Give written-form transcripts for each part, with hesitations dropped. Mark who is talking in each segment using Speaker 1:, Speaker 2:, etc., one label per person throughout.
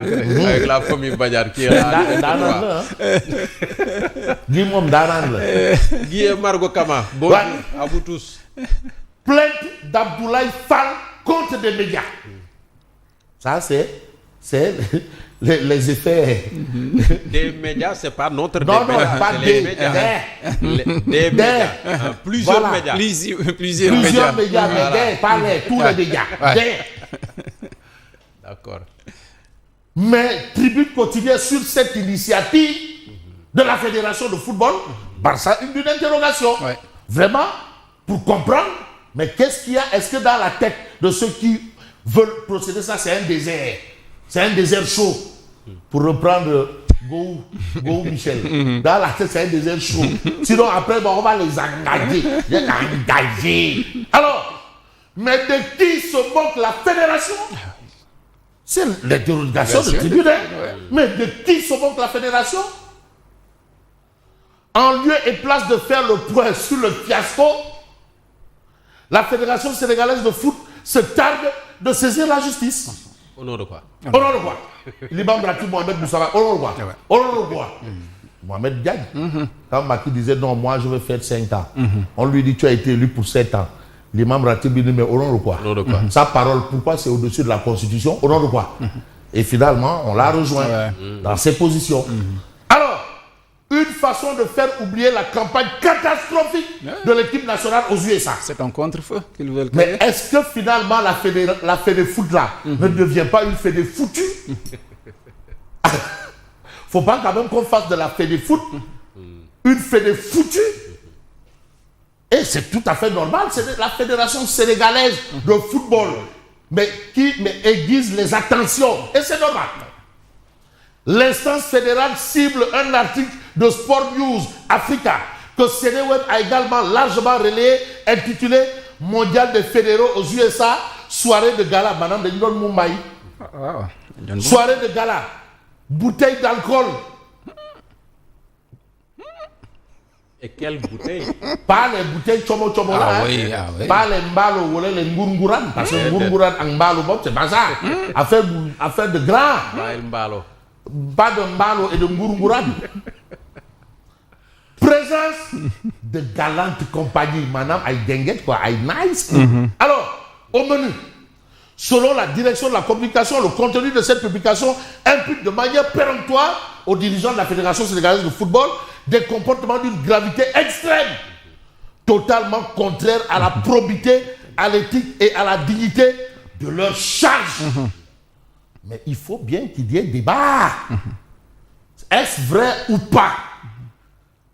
Speaker 1: Avec la famille Badiar qui est là.
Speaker 2: Guy moom daanaan la.
Speaker 1: Guy et Margot Kama. Bonjour à vous tous.
Speaker 2: Plainte d'Abdoulaye Fall contre des médias. Ça, c'est les effets.
Speaker 1: Des médias, c'est pas notre
Speaker 2: Non,
Speaker 1: des médias.
Speaker 2: pas
Speaker 1: les
Speaker 2: des
Speaker 1: médias.
Speaker 2: médias.
Speaker 1: Des médias. Plusieurs
Speaker 2: Voilà.
Speaker 1: médias.
Speaker 3: Plusieurs
Speaker 2: Plusieurs
Speaker 3: médias.
Speaker 2: médias, mais
Speaker 1: Voilà.
Speaker 2: pas tous les médias. Des.
Speaker 1: D'accord.
Speaker 2: Mais Tribune quotidienne sur cette initiative de la Fédération de football, Barça, une interrogation.
Speaker 3: Ouais.
Speaker 2: Vraiment, pour comprendre, mais qu'est-ce qu'il y a? Est-ce que dans la tête de ceux qui veulent procéder ça, c'est un désert? C'est un désert chaud. Pour reprendre Gou Michel. Dans la tête, c'est un désert chaud. Sinon, après, bon, on va les engager. Alors, mais de qui se moque la fédération? C'est l'interrogation de Tribune. Mais de qui se moque la fédération? En lieu et place de faire le point sur le fiasco, la Fédération sénégalaise de foot se targue de saisir la justice.
Speaker 1: Au nom de quoi?
Speaker 2: Au nom de quoi? L'imam Ratib Mohamed Moussaba, au nom de quoi? Au nom de quoi? Mohamed Diagne. Quand Macky disait non, moi je vais faire 5 ans, on lui dit tu as été élu pour 7 ans. L'imam Ratib dit mais au nom de quoi?
Speaker 1: Au nom de quoi?
Speaker 2: Sa parole, pourquoi c'est au-dessus de la Constitution? Au nom de quoi? Et finalement, on l'a rejoint dans ses positions. Alors, une façon de faire oublier la campagne catastrophique de l'équipe nationale aux USA.
Speaker 3: C'est un contre-feu qu'ils veulent créer.
Speaker 2: Mais est-ce que finalement la fédé foot là ne devient pas une fédé foutue? Faut pas quand même qu'on fasse de la fédé foot une fédé foutue. Et c'est tout à fait normal, c'est la Fédération sénégalaise de football qui aiguise les attentions. Et c'est normal. L'instance fédérale cible un article de Sport News Africa que Sénéweb a également largement relayé, intitulé Mondial des fédéraux aux USA, soirée de gala. Madame de Ndon Mumbai. Soirée de gala. Bouteille d'alcool.
Speaker 1: Et quelle bouteille?
Speaker 2: Pas les bouteilles chomo chomo là.
Speaker 3: Ah oui.
Speaker 2: Pas les mbalo ou les ngourngouran. Parce que ngourngouran et mbalo, c'est pas ça. Affaire de grand.
Speaker 1: Mbalo.
Speaker 2: Pas de mbalo et de ngourngouran. Présence de galantes compagnies. Madame ay denguet quoi, ay nice. Alors, au menu, selon la direction de la communication, le contenu de cette publication impute de manière péremptoire aux dirigeants de la Fédération sénégalaise de football des comportements d'une gravité extrême, totalement contraire à la probité, à l'éthique et à la dignité de leur charge. Mais il faut bien qu'il y ait débat. Est-ce vrai ou pas?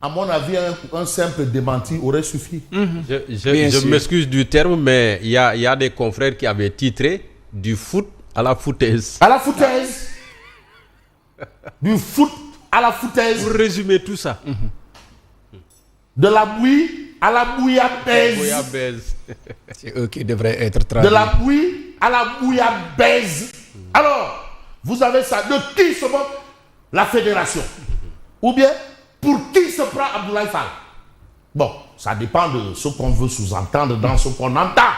Speaker 2: À mon avis, un simple démenti aurait suffi.
Speaker 1: Je m'excuse du terme, mais il y a des confrères qui avaient titré du foot à la foutaise.
Speaker 2: À la foutaise. Du foot à la foutaise.
Speaker 1: Pour résumer tout ça.
Speaker 2: De la bouillie à la bouillabaisse.
Speaker 1: Bouillabaisse.
Speaker 3: C'est eux qui devraient être
Speaker 2: De
Speaker 3: traduits.
Speaker 2: la bouillie à la bouillabaisse. Alors, vous avez ça. De qui se moque la fédération? Ou bien, pour qui se prend Abdoulaye Fall? Bon, ça dépend de ce qu'on veut sous-entendre dans ce qu'on entend.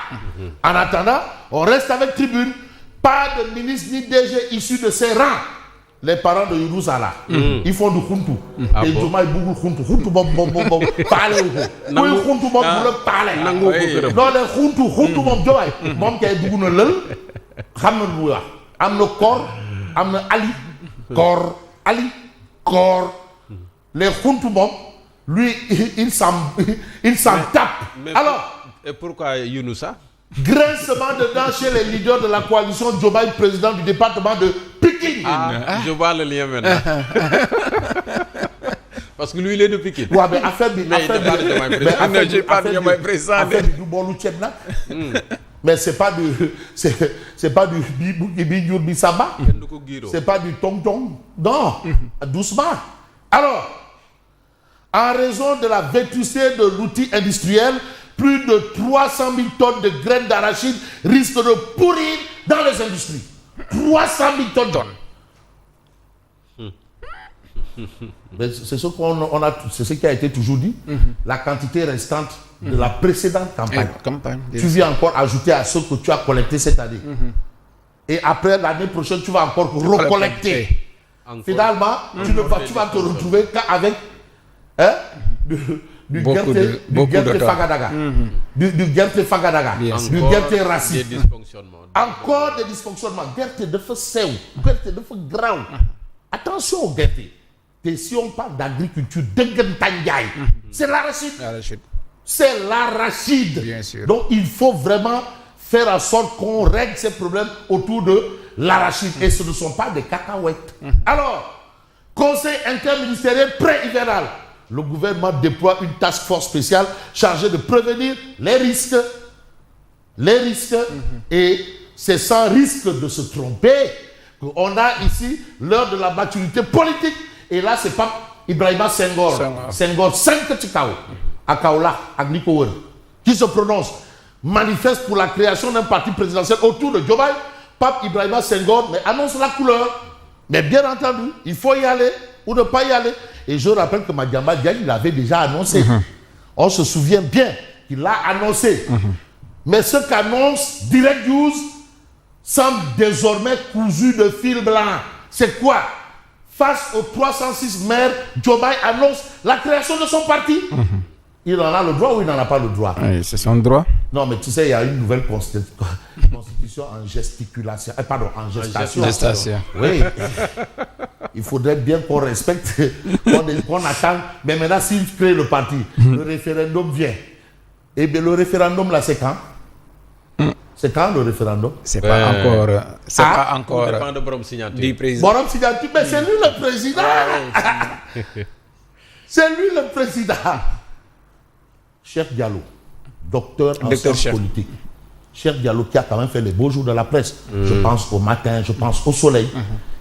Speaker 2: En attendant, on reste avec Tribune. Pas de ministre ni DG issus de ses rangs. Les parents de Younous Ala, ils font du khuntu. Et ils ont beaucoup khuntu. Khuntu bon, parlez au coup. Oui, khuntu bon, vous parlez. Non, les khuntu bon, joy. Mom qui est du goût lel. Xam na lu wax. Am na Kor, am na Ali. Kor. Les khuntu bon, lui, il s'en tape. Alors,
Speaker 1: et pourquoi Younousa?
Speaker 2: grincement dedans chez les leaders de la coalition Diomaye, président du département de Pikine.
Speaker 1: Je vois le lien maintenant. Parce que lui, il est de Pikine.
Speaker 2: Ouais, mais affaire du bolu ceeb nag. Mais c'est pas du bi bisamba. C'est pas du tong-tong. Non, doucement. Alors, en raison de la vétusté de l'outil industriel, plus de 300 000 tonnes de graines d'arachide risquent de pourrir dans les industries. 300 000 tonnes. Mais c'est ce qui a été toujours dit. La quantité restante de la précédente campagne. Tu viens encore ajouter à ce que tu as collecté cette année. et après l'année prochaine, tu vas encore recollecter. Finalement, tu vas te retrouver qu'avec du Gerte Fagadaga, du Gerte Fagadaga, du Gerte raciste. Encore des dysfonctionnements. Gerte de feu sew, Gerte de feu grau. Attention au Gerte. Et si on parle d'agriculture, c'est l'arachide. C'est l'arachide.
Speaker 3: Bien sûr.
Speaker 2: Donc il faut vraiment faire en sorte qu'on règle ces problèmes autour de l'arachide. Et ce ne sont pas des cacahuètes. Alors, conseil interministériel pré-hivernal. Le gouvernement déploie une task force spéciale chargée de prévenir les risques. Et c'est sans risque de se tromper qu'on a ici l'heure de la maturité politique. Et là, c'est pas Ibrahima Senghor. Senghor 5 Tchikao, à Kaola, à Glikower, qui se prononce, manifeste pour la création d'un parti présidentiel autour de Diomaye. Pape Ibrahima Senghor, mais annonce la couleur. Mais bien entendu, il faut y aller ou ne pas y aller. Et je rappelle que Madiamba Diagne, il avait déjà annoncé. On se souvient bien qu'il l'a annoncé. Mais ce qu'annonce Direct News semble désormais cousu de fil blanc. C'est quoi? Face aux 306 maires, Diomaye annonce la création de son parti. Il en a le droit ou il n'en a pas le droit?
Speaker 3: Oui, c'est son droit.
Speaker 2: Non, mais tu sais, il y a une nouvelle constitution en gesticulation. En gestation. Oui. Il faudrait bien qu'on respecte, qu'on attende. Mais maintenant, s'il crée le parti, le référendum vient. Et bien, le référendum, là, c'est quand? C'est quand le référendum?
Speaker 3: C'est pas encore. C'est pas encore.
Speaker 1: Ça dépend de Borom Signature.
Speaker 3: Du président.
Speaker 2: Borom Signature, mais c'est lui le président. C'est lui le président. Cheikh Diallo, docteur en sciences politiques. Cheikh Diallo qui a quand même fait les beaux jours de la presse. Je pense au matin, je pense au soleil.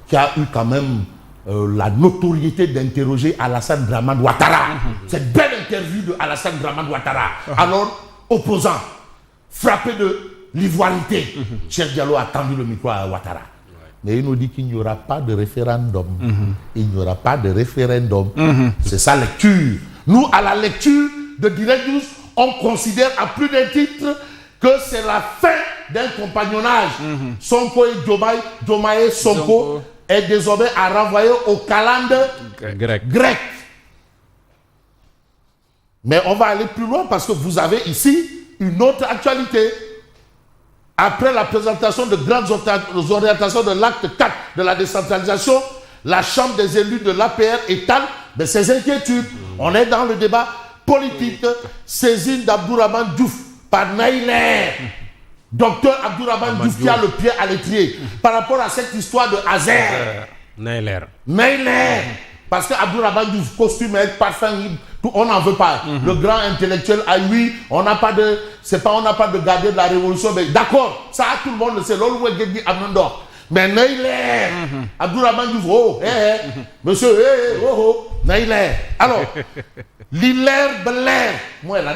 Speaker 2: Qui a eu quand même la notoriété d'interroger Alassane Dramane Ouattara. Cette belle interview de Alassane Dramane Ouattara. Alors, opposant, frappé de l'ivoirité. Cheikh Diallo a tendu le micro à Ouattara. Mais il nous dit qu'il n'y aura pas de référendum. Il n'y aura pas de référendum. C'est sa lecture. Nous, à la lecture de Direct News, on considère à plus d'un titre que c'est la fin d'un compagnonnage. Sonko et Diomaye Sonko est désormais à renvoyer au calendrier grec. Mais on va aller plus loin parce que vous avez ici une autre actualité. Après la présentation de grandes orientations de l'acte 4 de la décentralisation, la Chambre des élus de l'APR étale ses inquiétudes. On est dans le débat politique. Saisine d'Abdourahmane Diouf par Naïler. Docteur Abdourahmane Diouf qui a le pied à l'étrier par rapport à cette histoire de Azer.
Speaker 1: Naïler.
Speaker 2: Parce que Abdourahmane Diouf, costume avec parfum, on n'en veut pas. Le grand intellectuel, oui, on n'a pas de gardien de la révolution, mais d'accord, ça tout le monde le sait. Mais Naïler, Abdourahmane Diouf, monsieur, Naïler. Alors, l'Hilaire Belair, moi là.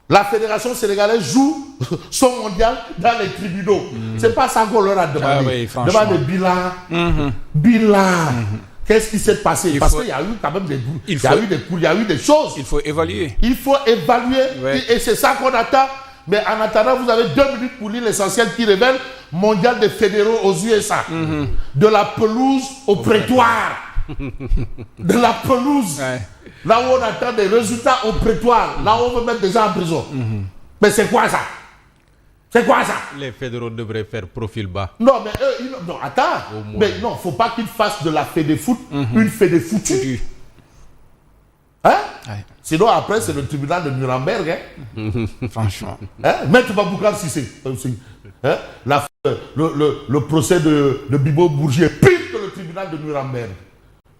Speaker 2: La fédération sénégalaise joue son mondial dans les tribunaux. C'est pas ça qu'on leur a demandé. Demande bilan. Qu'est-ce qui s'est passé? Parce qu'il y a eu quand même il y a eu des choses.
Speaker 3: Il faut évaluer.
Speaker 2: Ouais. Et c'est ça qu'on attend. Mais en attendant, vous avez 2 minutes pour lire l'essentiel qui révèle mondial des fédéraux aux USA. De la pelouse au prétoire. De la pelouse. Ouais. Là où on attend des résultats au prétoire. Là où on veut mettre des gens en prison. Mais c'est quoi ça?
Speaker 1: Les fédéraux devraient faire profil bas.
Speaker 2: Non, mais non, attends. Mais non, il ne faut pas qu'ils fassent de la fédé foot une fédé foutue. Hein? Ouais. Sinon, après, c'est le tribunal de Nuremberg.
Speaker 3: Franchement.
Speaker 2: Maître Baboucar Cissé. Le procès de Bibo Bourgi est pire que le tribunal de Nuremberg.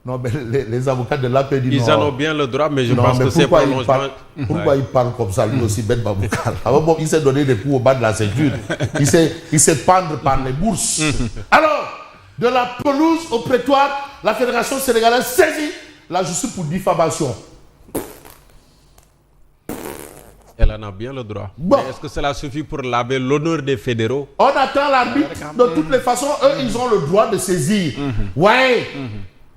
Speaker 2: Non, mais les avocats de l'APR disent
Speaker 1: ils en ont bien le droit, mais je pense que c'est prolongement.
Speaker 2: Pourquoi il parle comme ça, lui aussi, Ben Baboucar? Il s'est donné des coups au bas de la ceinture. Il s'est pendre par les bourses. Alors, de la pelouse au prétoire, la Fédération sénégalaise saisit la justice pour diffamation.
Speaker 1: Elle en a bien le droit. Bon. Mais est-ce que cela suffit pour laver l'honneur des fédéraux?
Speaker 2: On attend l'arbitre. De toutes les façons, eux, ils ont le droit de saisir. Ouais.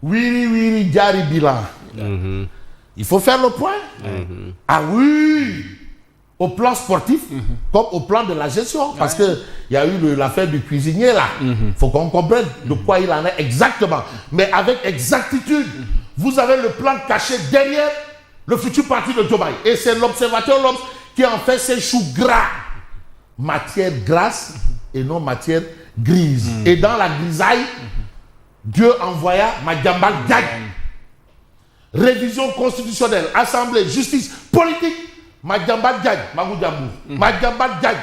Speaker 2: Oui, Diary bilan. Il faut faire le point. Ah oui. au plan sportif comme au plan de la gestion. Parce qu'il y a eu l'affaire du cuisinier là. Il faut qu'on comprenne de quoi il en est exactement. Mais avec exactitude, vous avez le plan caché derrière le futur parti de Diomaye. Et c'est l'observateur L'Obs qui en fait ses choux gras. Matière grasse et non matière grise. Et dans la grisaille, Dieu envoya Madiambal Diagne. Révision constitutionnelle, assemblée, justice, politique. Madiambal Diagne, Madiambal Diagne.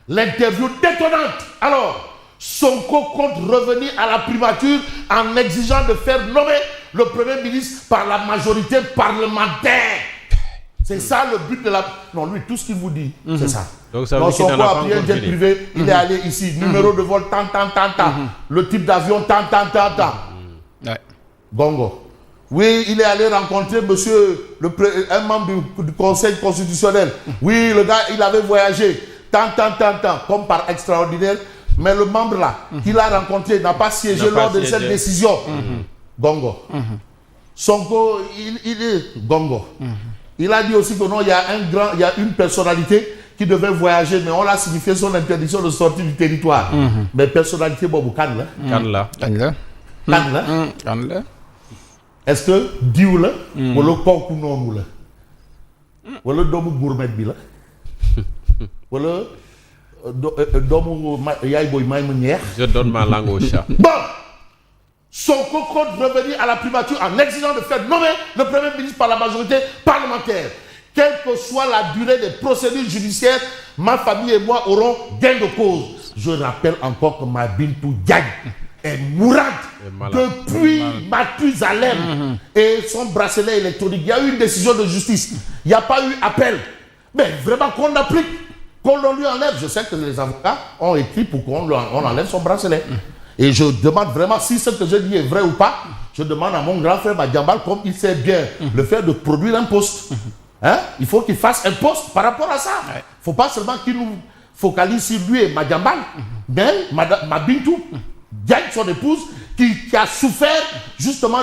Speaker 2: L'interview détonnante. Alors, Sonko compte revenir à la primature en exigeant de faire nommer le Premier ministre par la majorité parlementaire. C'est ça le but de la... Non, lui, tout ce qu'il vous dit, c'est ça.
Speaker 1: Donc ça veut dire qu'il n'en a pas encore
Speaker 2: jet privé, il est allé ici, numéro de vol, tant. Le type d'avion, tant.
Speaker 3: Ouais.
Speaker 2: Gongo. Oui, il est allé rencontrer monsieur, un membre du Conseil constitutionnel. Oui, le gars, il avait voyagé, tant, comme par extraordinaire. Mais le membre là, qu'il a rencontré, n'a pas siégé lors de cette décision. Gongo. Sonko, il est Gongo. Il a dit aussi que non, il y a une personnalité qui devait voyager, mais on l'a signifié son interdiction de sortir du territoire. Mais personnalité, Bobo Kanla. Est-ce que Diou là, ou le Koku non là, ou le Domu Gourmet Bila, ou le Domu Yaïboy Maïmounière.
Speaker 1: Je donne ma langue au chat.
Speaker 2: Bon, Sonko compte revenir à la primature en exigeant de faire nommer le Premier ministre par la majorité parlementaire. Quelle que soit la durée des procédures judiciaires, ma famille et moi aurons gain de cause. Je rappelle encore que ma Bintou Diagne est mourante depuis Mathusalem et son bracelet électronique. Il y a eu une décision de justice. Il n'y a pas eu appel. Mais vraiment qu'on applique, qu'on lui enlève. Je sais que les avocats ont écrit pour qu'on enlève son bracelet. Et je demande vraiment si ce que je dis est vrai ou pas. Je demande à mon grand frère Madiambal, comme il sait bien le faire, de produire un poste. Hein? Il faut qu'il fasse un poste par rapport à ça. Il ne faut pas seulement qu'il nous focalise sur lui et Madiambal, mais ma Bintou Diagne, son épouse, qui a souffert justement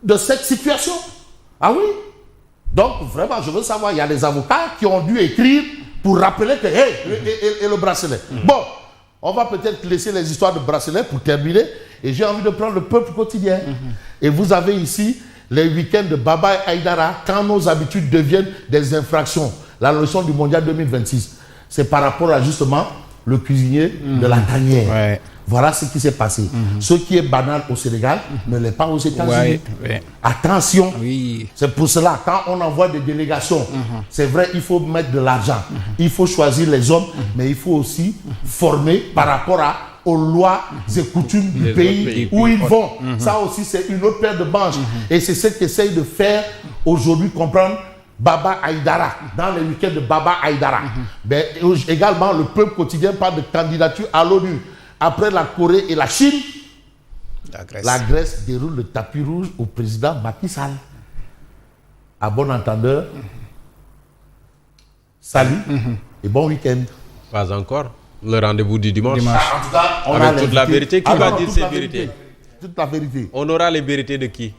Speaker 2: de cette situation. Ah oui? Donc vraiment, je veux savoir, il y a des avocats qui ont dû écrire pour rappeler que, et le bracelet. Bon, on va peut-être laisser les histoires de bracelet pour terminer. Et j'ai envie de prendre le peuple quotidien. Et vous avez ici les week-ends de Baba et Aïdara, quand nos habitudes deviennent des infractions. La leçon du mondial 2026, c'est par rapport à justement le cuisinier de la tanière. Ouais. Voilà ce qui s'est passé. Ce qui est banal au Sénégal ne l'est pas aux États-Unis. Attention. C'est pour cela, quand on envoie des délégations, c'est vrai, il faut mettre de l'argent. Il faut choisir les hommes, mais il faut aussi former par rapport aux lois et coutumes du pays où ils vont. Ça aussi, c'est une autre paire de manches. Et c'est ce qu'essaye de faire aujourd'hui, comprendre Baba Aïdara, dans les week-ends de Baba Aïdara. Mais également, le peuple quotidien parle de candidature à l'ONU. Après la Corée et la Chine, la Grèce déroule le tapis rouge au président Macky Sall. À bon entendeur, salut et bon week-end.
Speaker 1: Pas encore. Le rendez-vous du dimanche.
Speaker 2: En tout cas, on
Speaker 1: avec toute la vérité. Qui va dire ces vérités?
Speaker 2: Toute la vérité.
Speaker 1: On aura les vérités de qui?